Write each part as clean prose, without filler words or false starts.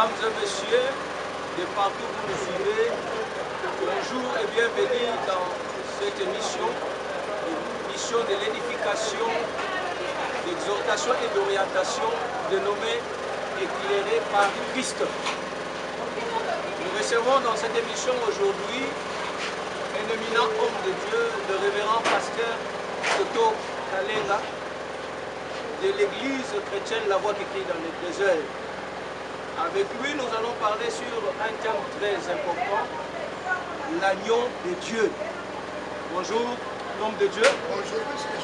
Mesdames et messieurs, de partout où vous nous suivez, bonjour et bienvenue dans cette émission de l'édification, d'exhortation et d'orientation dénommée Éclairée par Christ. Nous recevons dans cette émission aujourd'hui un éminent homme de Dieu, le révérend pasteur Toto Kalenga, de l'église chrétienne La Voix qui crie dans le désert. Avec lui, nous allons parler sur un thème très important, l'agneau de Dieu. Bonjour, l'homme de Dieu. Bonjour, monsieur.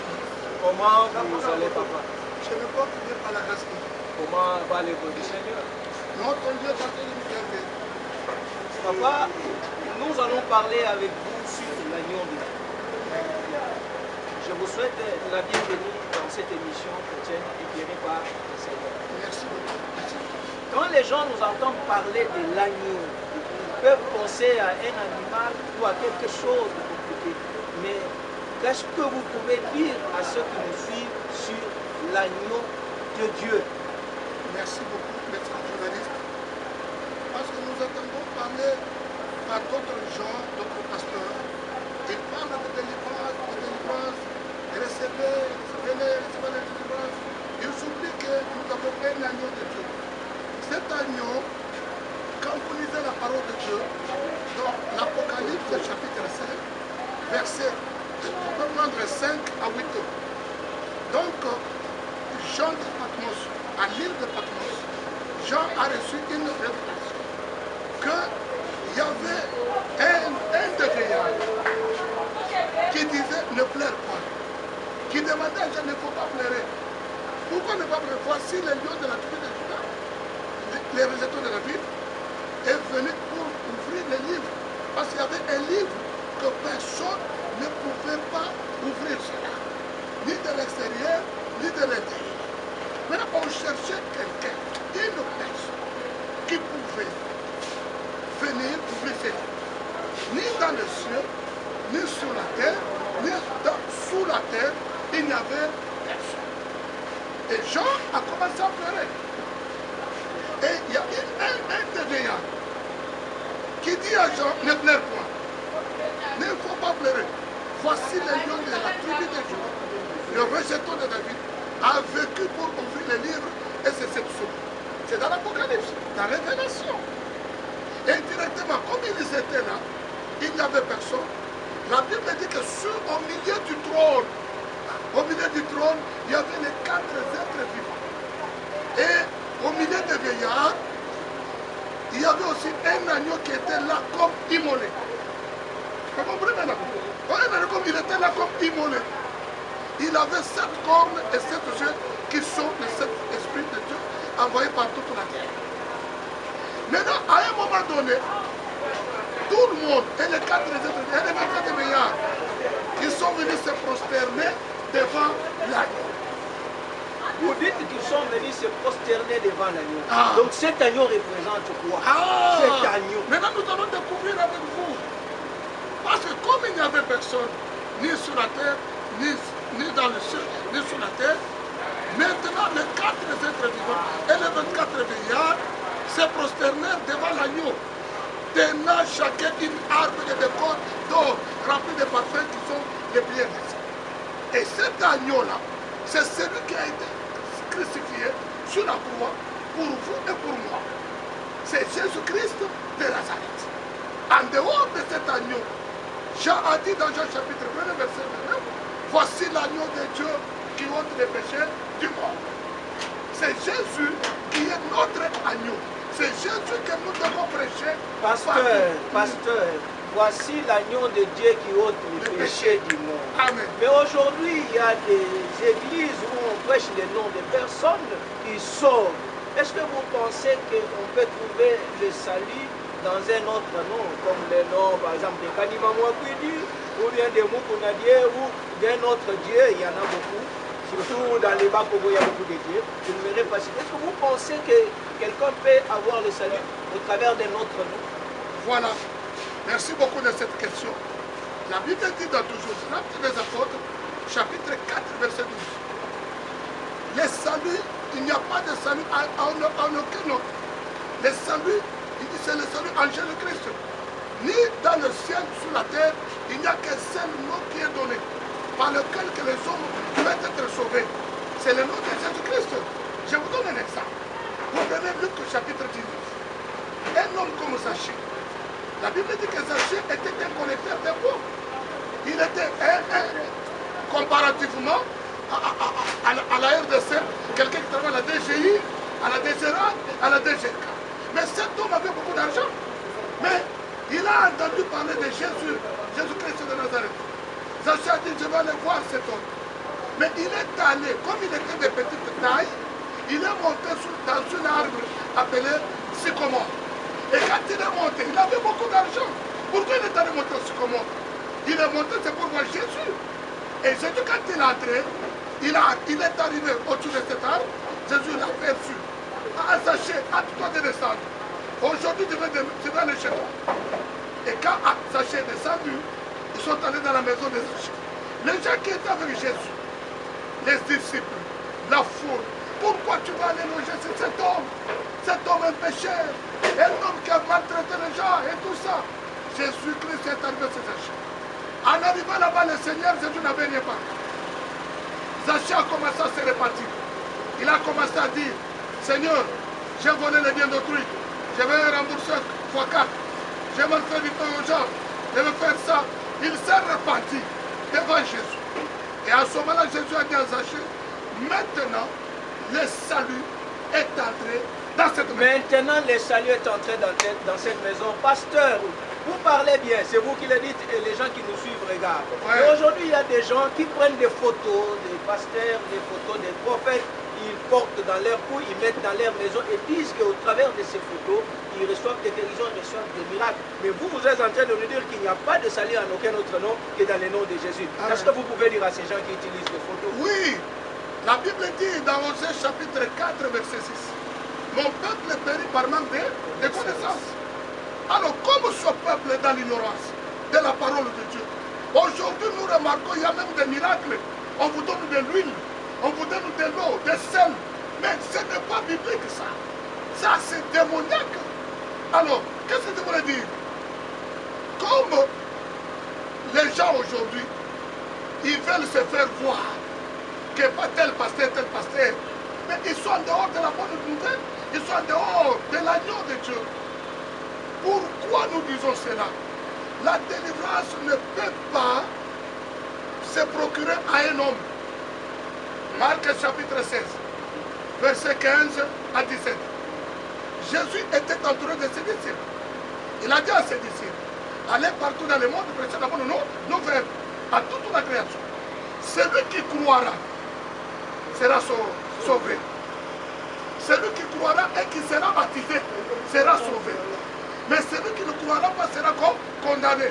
Comment vous allez, papa? Je ne peux plus dire par la grâce de Dieu. Comment va l'école du Seigneur? Notre Dieu est en train de nous garder. Papa, nous allons parler avec vous sur l'agneau de Dieu. Je vous souhaite la bienvenue dans cette émission chrétienne éclairée par le Seigneur. Merci beaucoup. Quand les gens nous entendent parler de l'agneau, ils peuvent penser à un animal ou à quelque chose de compliqué. Mais qu'est-ce que vous pouvez dire à ceux qui nous suivent sur l'agneau de Dieu? Merci beaucoup, maître journaliste. Parce que nous entendons parler à d'autres gens, d'autres pasteurs. Ils parlent de délivrance, recevez la délivrance. Ils oublient que nous avons un agneau de Dieu. Cet agneau, quand vous lisez la parole de Dieu, dans l'Apocalypse chapitre 5, verset, on peut prendre 5 à 8. Donc, Jean de Patmos, à l'île de Patmos, Jean a reçu une révélation qu'il y avait un de vieillard qui disait ne pleure pas, qui demandait à Jean ne faut pas pleurer. Pourquoi ne pas pleurer? Voici le lion de la tribu de Juda. Les rejetons de la Bible est venu pour ouvrir les livres. Parce qu'il y avait un livre que personne ne pouvait pas ouvrir cela. Ni de l'extérieur, ni de l'intérieur. Maintenant, on cherchait quelqu'un, une personne, qui pouvait venir ouvrir ces livres. Ni dans le ciel, ni sur la terre, ni sous la terre, il n'y avait personne. Et Jean a commencé à pleurer. Et il y a un des vieillards qui dit à Jean, ne pleure pas. Il ne faut pas pleurer. Voici le lion de la tribu de Juda, le rejeton de David, a vécu pour ouvrir les livres et c'est cette somme. C'est dans l'Apocalypse, dans la Révélation. Et directement, comme ils étaient là, il n'y avait personne. La Bible dit que au milieu du trône, il y avait les 4 êtres vivants. Et au milieu des vieillards, il y avait aussi un agneau qui était là comme immolé. Vous comprenez maintenant? Comme il était là comme immolé. Il avait 7 cornes et 7 yeux qui sont les 7 esprits de Dieu envoyés par toute la terre. Maintenant, à un moment donné, tout le monde et les 4 êtres et les 24 vieillards, ils sont venus se prosterner devant l'agneau. Vous dites qu'ils sont venus se prosterner devant l'agneau. Donc cet agneau représente quoi? Cet agneau. Maintenant nous allons découvrir avec vous. Parce que comme il n'y avait personne, ni sur la terre, ni dans le ciel, ni sur la terre, maintenant les 4 êtres vivants et les 24 vieillards se prosternèrent devant l'agneau, tenant chacun une arme et des cordes d'or remplis de parfums qui sont les prières. Et cet agneau-là, c'est celui qui a été crucifié sur la croix pour vous et pour moi. C'est Jésus-Christ de Nazareth. En dehors de cet agneau, Jean a dit dans Jean chapitre 1, verset 9, voici l'agneau de Dieu qui ôte les péchés du monde. C'est Jésus qui est notre agneau. C'est Jésus que nous devons prêcher. Pasteur, voici l'agneau de Dieu qui ôte les péchés du monde. Amen. Mais aujourd'hui, il y a des églises où on prêche le nom de personnes qui sauvent. Est-ce que vous pensez qu'on peut trouver le salut dans un autre nom, comme le nom, par exemple, de Kanima Mwakwidi, ou bien de Mukunadie, ou d'un autre Dieu? Il y en a beaucoup. Surtout dans les Bakobo, il y a beaucoup de dieux. Je ne verrai pas. Est-ce que vous pensez que quelqu'un peut avoir le salut au travers d'un autre nom? Voilà. Merci beaucoup de cette question. La Bible dit dans toujours Actes des Apôtres, chapitre 4, verset 12. Le salut, il n'y a pas de salut en aucun autre. Le salut, il dit c'est le salut en Jésus-Christ. Ni dans le ciel, sur la terre, il n'y a qu'un seul nom qui est donné, par lequel que les hommes peuvent être sauvés. C'est le nom de Jésus-Christ. Je vous donne un exemple. Vous prenez Luc chapitre 19. Un homme comme Zachée. La Bible dit que Zachée était un collecteur d'impôts. Il était comparativement à la RDC, quelqu'un qui travaille à la DGI, à la DGRA, à la DGK. Mais cet homme avait beaucoup d'argent. Mais il a entendu parler de Jésus, Jésus-Christ de Nazareth. Zachée a dit, je vais aller voir cet homme. Mais il est allé, comme il était de petite taille, il est monté dans un arbre appelé sycomore. Et quand il est monté, il avait beaucoup d'argent. Pourquoi il est allé monter au sycomore? Il est monté, c'est pour voir Jésus. Et Jésus, quand il est entré, il est arrivé au-dessus de cet arbre. Jésus l'a aperçu. Ah, Zachée, hâte-toi de descendre. Aujourd'hui, je vais aller chez toi. Et quand Zachée est descendu, ils sont allés dans la maison de Zachée. Les gens qui étaient avec Jésus, les disciples, la foule, pourquoi tu vas aller loger cet homme? Cet homme est pécheur, un homme qui a maltraité les gens et tout ça. Jésus-Christ est arrivé à Zachée. En arrivant là-bas, le Seigneur Jésus n'avait rien parlé. Zachée a commencé à se répartir. Il a commencé à dire, Seigneur, j'ai volé les biens d'autrui, je vais rembourser x4, je vais faire du pain aux gens, je vais faire ça. Il s'est repenti devant Jésus. Et à ce moment-là, Jésus a dit à Zachée, maintenant, le salut est entré dans cette maison. Maintenant, le salut est entré dans cette maison. Pasteur, vous parlez bien, c'est vous qui le dites et les gens qui nous suivent regardent. Ouais. Et aujourd'hui, il y a des gens qui prennent des photos des pasteurs, des photos des prophètes, ils portent dans leur cou, ils mettent dans leur maison et disent qu'au travers de ces photos, ils reçoivent des guérisons, ils reçoivent des miracles. Mais vous, vous êtes en train de nous dire qu'il n'y a pas de salut en aucun autre nom que dans le nom de Jésus. Est-ce que vous pouvez dire à ces gens qui utilisent des photos? Oui, la Bible dit dans Osée chapitre 4, verset 6, mon peuple périt par manque de connaissances. Alors, comme ce peuple est dans l'ignorance de la parole de Dieu, aujourd'hui nous remarquons qu'il y a même des miracles. On vous donne de l'huile, on vous donne de l'eau, des sel. Mais ce n'est pas biblique ça. Ça c'est démoniaque. Alors, qu'est-ce que je voulais dire? Comme les gens aujourd'hui, ils veulent se faire voir que pas tel pasteur, mais ils sont en dehors de la bonne nouvelle, ils sont en dehors de l'agneau de Dieu. Pourquoi nous disons cela? La délivrance ne peut pas se procurer à un homme. Marc chapitre 16, verset 15 à 17. Jésus était entouré de ses disciples. Il a dit à ses disciples, allez partout dans le monde, prêchez la bonne nouvelle à toute la création. Celui qui croira sera sauvé. Celui qui croira et qui sera baptisé sera sauvé. Mais celui qui ne croira pas sera condamné.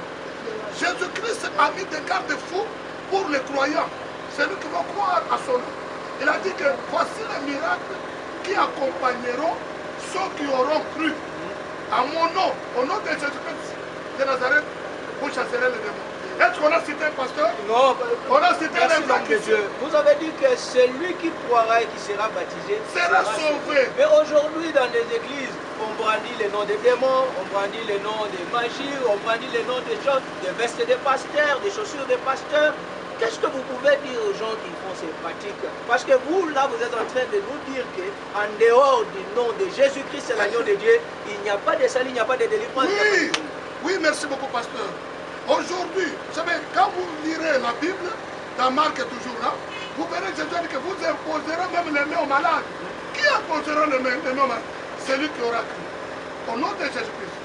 Jésus-Christ a mis des garde-fous pour les croyants. Celui qui va croire à son nom. Il a dit que voici les miracles qui accompagneront ceux qui auront cru. À mon nom, au nom de Jésus-Christ de Nazareth, vous chasserez les démons. Est-ce qu'on a cité un pasteur? Non, on a cité un exemple de Dieu. Vous avez dit que celui qui croira et qui sera baptisé sera sauvé. Mais aujourd'hui, dans les églises, on brandit les noms des démons, on brandit les noms des magies, on brandit les noms des choses, des vestes des pasteurs, des chaussures des pasteurs. Qu'est-ce que vous pouvez dire aux gens qui font ces pratiques? Parce que vous, là, vous êtes en train de nous dire qu'en dehors du nom de Jésus-Christ, c'est l'agneau de Dieu, il n'y a pas de salut, il n'y a pas de délivrance. Oui, oui, merci beaucoup, pasteur. Aujourd'hui, vous savez, quand vous lirez la Bible, dans Marc toujours là, vous verrez Jésus dit que vous imposerez même les mains aux malades. Qui imposera les mains aux malades? Celui qui aura cru. Au nom de Jésus-Christ.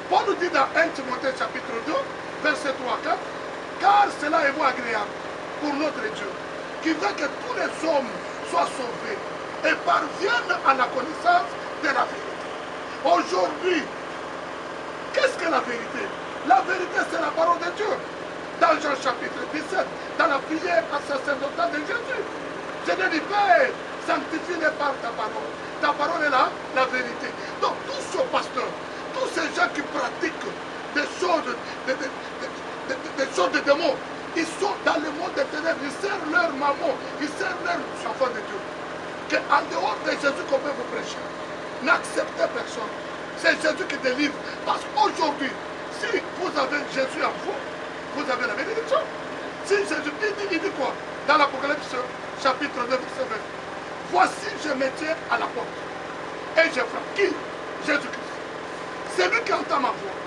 Paul nous dit dans 1 Timothée chapitre 2, verset 3 à 4, car cela est bon agréable pour notre Dieu, qui veut que tous les hommes soient sauvés et parviennent à la connaissance de la vérité. Aujourd'hui, qu'est-ce que la vérité? La vérité, c'est la parole de Dieu. Dans Jean chapitre 17, dans la prière sacerdotale de Jésus, je te dis, Père, sanctifie-les par ta parole. Ta parole est là, la vérité. Donc, tous ces pasteurs, tous ces gens qui pratiquent des choses de démons, ils sont dans le monde des ténèbres, ils servent leur maman, ils servent leurs enfants de Dieu. Qu'en dehors de Jésus qu'on peut vous prêcher. n'acceptez personne. C'est Jésus qui délivre. Parce qu'aujourd'hui, si vous avez Jésus en vous, vous avez la bénédiction. Si Jésus il dit quoi? Dans l'Apocalypse, chapitre 2, verset 20. Voici, je me tiens à la porte. Et je frappe. Qui? Jésus-Christ. C'est lui qui entend ma voix.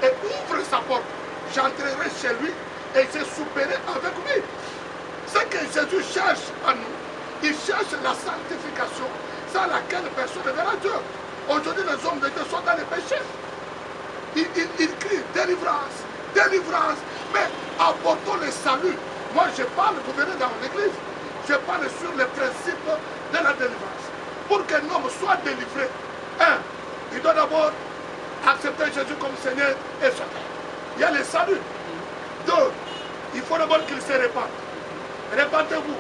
Et ouvre sa porte. J'entrerai chez lui et je souperai avec lui. C'est que Jésus cherche à nous. Il cherche la sanctification sans laquelle personne ne verra Dieu. Aujourd'hui, les hommes de Dieu sont dans les péchés. Ils crient délivrance, délivrance, mais apportons le salut. Moi, je parle, vous venez dans mon église, je parle sur les principes de la délivrance. Pour qu'un homme soit délivré, il doit d'abord accepter Jésus comme Seigneur et Sauveur. Il y a le salut. 2, il faut d'abord qu'il se répande. Répandez-vous,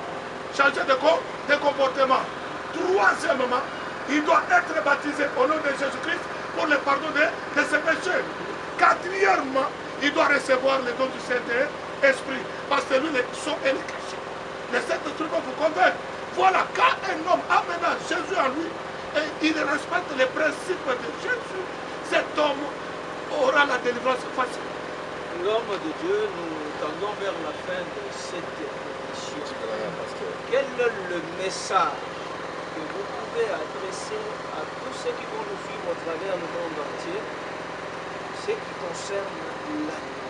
changez de comportement. 3e, il doit être baptisé au nom de Jésus-Christ pour le pardon de ses péchés. 4e, il doit recevoir le don du Saint-Esprit. Parce que lui, le sang est le cachet. Le Saint-Esprit va vous convaincre. Voilà, quand un homme a maintenant Jésus en lui, et il respecte les principes de Jésus, cet homme aura la délivrance facile. L'homme de Dieu, nous tendons vers la fin de cette émission. Quel est le message que vous pouvez adresser à tous ceux qui vont nous suivre à travers le monde entier, ce qui concerne l'année?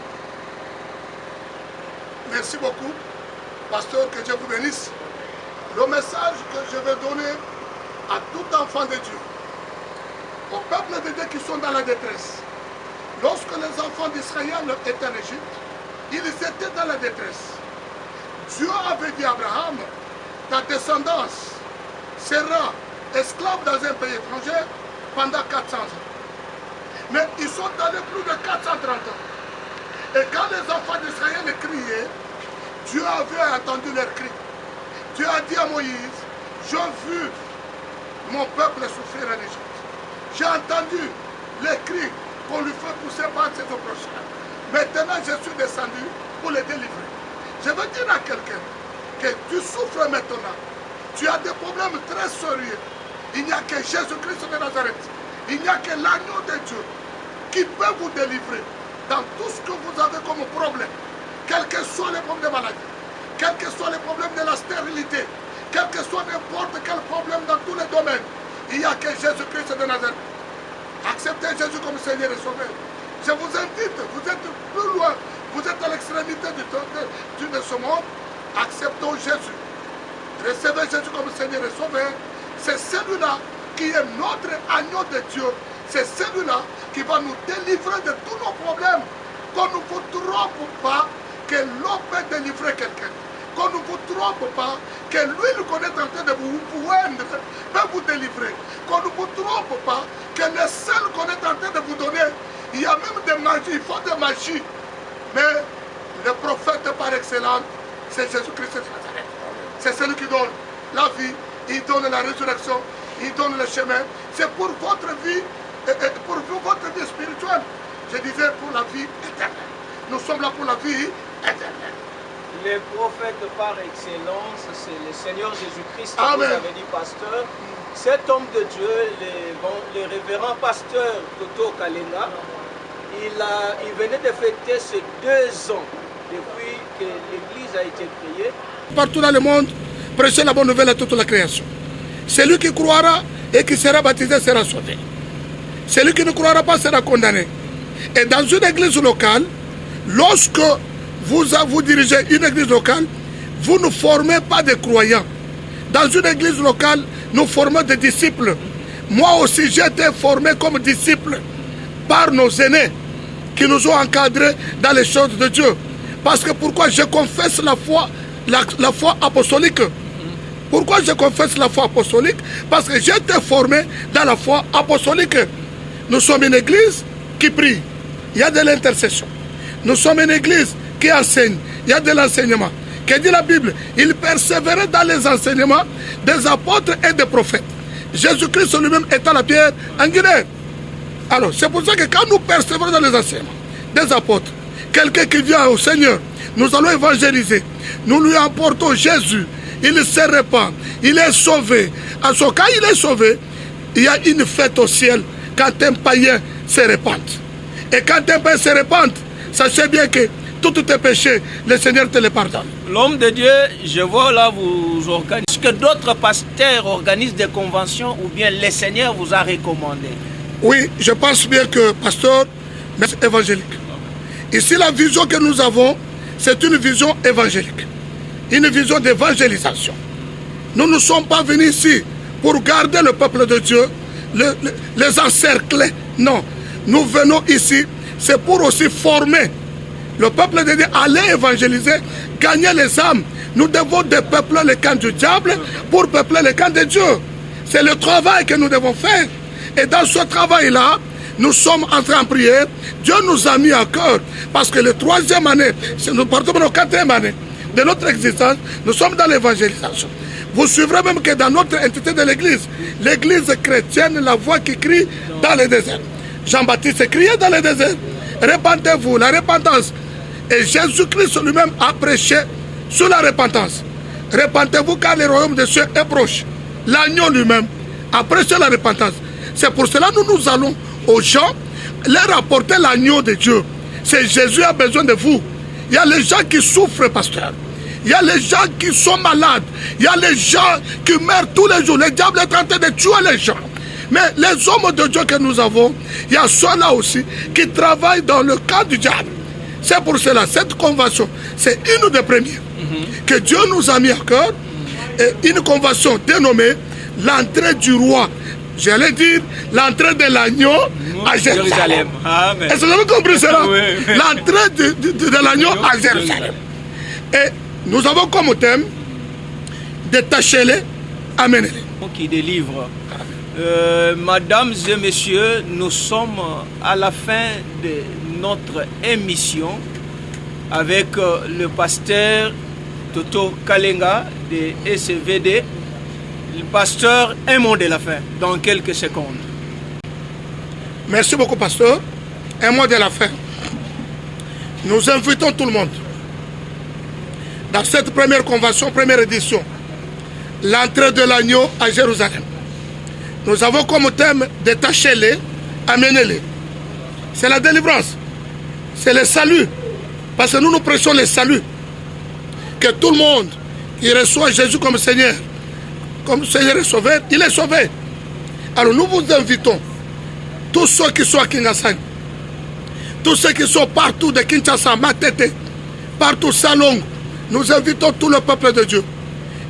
Merci beaucoup, pasteur, que Dieu vous bénisse. Le message que je vais donner à tout enfant de Dieu, au peuple de Dieu qui sont dans la détresse. Lorsque les enfants d'Israël étaient en Égypte, ils étaient dans la détresse. Dieu avait dit à Abraham, ta descendance sera esclave dans un pays étranger pendant 400 ans. Mais ils sont allés plus de 430 ans. Et quand les enfants d'Israël criaient, Dieu avait entendu leurs cris. Dieu a dit à Moïse, j'ai vu mon peuple souffrir en Égypte. J'ai entendu les cris qu'on lui fait pousser par ses oppresseurs. Maintenant, je suis descendu pour les délivrer. Je veux dire à quelqu'un que tu souffres maintenant. Tu as des problèmes très sérieux. Il n'y a que Jésus-Christ de Nazareth. Il n'y a que l'agneau de Dieu qui peut vous délivrer dans tout ce que vous avez comme problème. Quels que soient les problèmes de maladie, quels que soient les problèmes de la stérilité, quel que soit n'importe quel problème dans tous les domaines, il n'y a que Jésus-Christ de Nazareth. Acceptez Jésus comme Seigneur et Sauveur. Je vous invite, vous êtes plus loin, vous êtes à l'extrémité de ce monde, acceptons Jésus. Recevez Jésus comme Seigneur et Sauveur. C'est celui-là qui est notre agneau de Dieu. C'est celui-là qui va nous délivrer de tous nos problèmes. Qu'on ne vous trompe pas que l'eau peut délivrer quelqu'un. Qu'on ne vous trompe pas que l'huile qu'on est en train de vous poindre peut vous délivrer. Qu'on ne vous trompe pas que le sel qu'on est en train de vous donner, il y a même des magies, il faut des magies. Mais le prophète par excellence, c'est Jésus-Christ de Nazareth. C'est celui qui donne la vie, il donne la résurrection, il donne le chemin. C'est pour votre vie, pour votre vie spirituelle. Je disais pour la vie éternelle. Nous sommes là pour la vie éternelle. Les prophètes par excellence, c'est le Seigneur Jésus-Christ, Amen. Vous avez dit pasteur. Cet homme de Dieu, le révérend pasteur Toto Kalenga, il venait de fêter ses 2 ans depuis que l'église a été créée. Partout dans le monde, prêcher la bonne nouvelle à toute la création. Celui qui croira et qui sera baptisé sera sauvé. Celui qui ne croira pas sera condamné. Et dans une église locale, lorsque vous dirigez une église locale, vous ne formez pas de croyants. Dans une église locale, nous formons des disciples. Moi aussi, j'ai été formé comme disciple par nos aînés qui nous ont encadrés dans les choses de Dieu. Parce que pourquoi je confesse la foi apostolique? Pourquoi je confesse la foi apostolique? Parce que j'ai été formé dans la foi apostolique. Nous sommes une église qui prie. Il y a de l'intercession. Nous sommes une église qui enseigne. Il y a de l'enseignement. Que dit la Bible? Il persévérait dans les enseignements des apôtres et des prophètes. Jésus-Christ lui-même étant la pierre angulaire. Alors, c'est pour ça que quand nous persévérons dans les enseignements des apôtres, quelqu'un qui vient au Seigneur, nous allons évangéliser. Nous lui apportons Jésus. Il se répand. Il est sauvé. En ce cas, il est sauvé. il y a une fête au ciel quand un païen se répand. Et quand un païen se répand, sachez bien que tous tes péchés, le Seigneur te les pardonne. L'homme de Dieu, je vois là, vous organisez. Est-ce que d'autres pasteurs organisent des conventions ou bien le Seigneur vous a recommandé? Oui, je pense bien que pasteur, mais évangélique. Ici, la vision que nous avons, c'est une vision évangélique. Une vision d'évangélisation. Nous ne sommes pas venus ici pour garder le peuple de Dieu, les encercler. Non, nous venons ici, c'est pour aussi former le peuple de Dieu, aller évangéliser, gagner les âmes. Nous devons dépeupler le camp du diable pour peupler le camp de Dieu. C'est le travail que nous devons faire. Et dans ce travail-là, nous sommes en train de prier. Dieu nous a mis à cœur. Parce que la 3e année, nous partons dans la 4e année de notre existence, nous sommes dans l'évangélisation. Vous suivrez même que dans notre entité de l'église chrétienne, la voix qui crie dans le désert. Jean-Baptiste criait dans le désert. Répentez-vous, la repentance. Et Jésus-Christ lui-même a prêché sur la repentance. Repentez-vous car le royaume des cieux est proche. L'agneau lui-même a prêché la repentance. C'est pour cela que nous allons aux gens leur apporter l'agneau de Dieu. C'est Jésus a besoin de vous. Il y a les gens qui souffrent, pasteur. Il y a les gens qui sont malades. Il y a les gens qui meurent tous les jours. Le diable est en train de tuer les gens. Mais les hommes de Dieu que nous avons, il y a ceux-là aussi qui travaillent dans le camp du diable. C'est pour cela, cette convention, c'est une des premières que Dieu nous a mis à cœur. Et une convention dénommée l'entrée du roi. J'allais dire l'entrée de l'agneau à Jérusalem. Est-ce que vous avez compris cela? Oui. L'entrée de l'agneau à Jérusalem. Et nous avons comme thème détachez-les, amenez-les. Qui délivre. Mesdames et messieurs, nous sommes à la fin de notre émission avec le pasteur Toto Kalenga de SVD. Le pasteur, un mot de la fin, dans quelques secondes. Merci beaucoup, pasteur. Un mot de la fin. Nous invitons tout le monde dans cette première convention, première édition, l'entrée de l'agneau à Jérusalem. Nous avons comme thème détachez-les, amenez-les. C'est la délivrance. C'est le salut. Parce que nous prêchons le salut. Que tout le monde qui reçoit Jésus comme Seigneur, comme Seigneur est sauvé, il est sauvé. Alors nous vous invitons, tous ceux qui sont à Kingasang, tous ceux qui sont partout de Kinshasa, Matete, partout Salong, nous invitons tout le peuple de Dieu.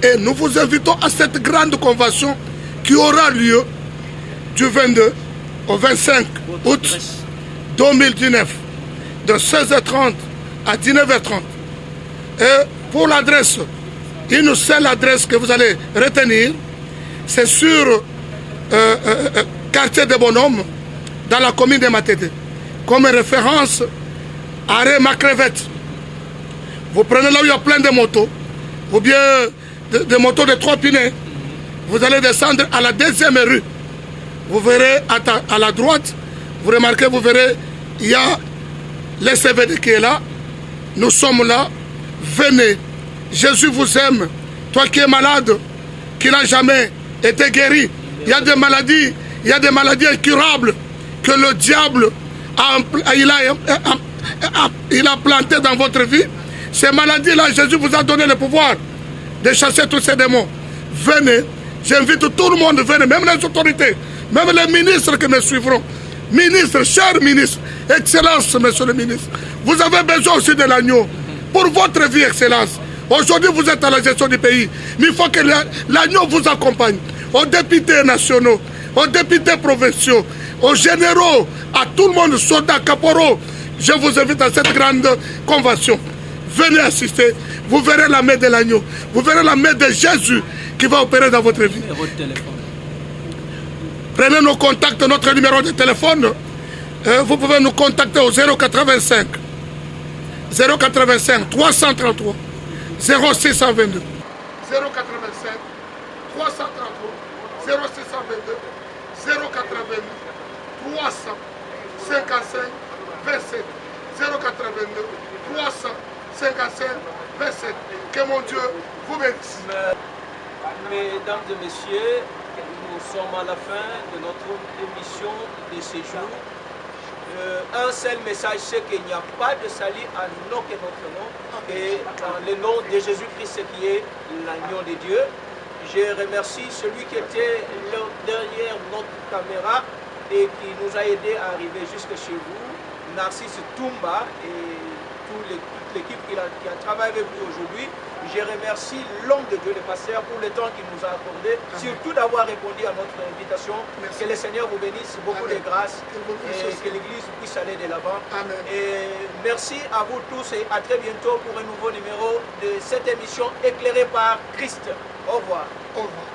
Et nous vous invitons à cette grande convention qui aura lieu du 22 au 25 août 2019, de 16h30 à 19h30. Et pour l'adresse, une seule adresse que vous allez retenir, c'est sur quartier de Bonhomme, dans la commune de Matete. Comme référence, arrêt Macrevette. Vous prenez là où il y a plein de motos, ou bien des motos de 3 pinets. Vous allez descendre à la 2e rue. Vous verrez à la droite, vous remarquez, vous verrez, il y a le CVD qui est là. Nous sommes là. Venez. Jésus vous aime. Toi qui es malade, qui n'a jamais été guéri. Il y a des maladies incurables que le diable il a planté dans votre vie. Ces maladies-là, Jésus vous a donné le pouvoir de chasser tous ces démons. Venez. J'invite tout le monde, venez, même les autorités, même les ministres qui me suivront. Ministres, chers ministres, Excellence, monsieur le ministre, vous avez besoin aussi de l'agneau pour votre vie, Excellence. Aujourd'hui, vous êtes à la gestion du pays, mais il faut que l'agneau vous accompagne. Aux députés nationaux, aux députés provinciaux, aux généraux, à tout le monde, soldats, caporaux, je vous invite à cette grande convention. Venez assister, vous verrez la main de l'agneau, vous verrez la main de Jésus qui va opérer dans votre vie. Prenez nos contacts, notre numéro de téléphone. Vous pouvez nous contacter au 085 333 0622. 085 333 0622 082 355 27 082 355 27. Que mon Dieu vous bénisse. Mesdames et messieurs, Nous sommes à la fin de notre émission de ce jour. Un seul message, c'est qu'il n'y a pas de salut en aucun autre nom et dans le nom de Jésus-Christ qui est l'agneau de Dieu. Je remercie celui qui était derrière notre caméra et qui nous a aidé à arriver jusque chez vous, Narcisse Toumba et toute l'équipe qui a travaillé avec vous aujourd'hui. Je remercie l'homme de Dieu, le pasteur, pour le temps qu'il nous a accordé, surtout d'avoir répondu à notre invitation. Merci. Que le Seigneur vous bénisse, beaucoup de grâce et que l'Église puisse aller de l'avant. Et merci à vous tous et à très bientôt pour un nouveau numéro de cette émission éclairée par Christ. Au revoir. Au revoir.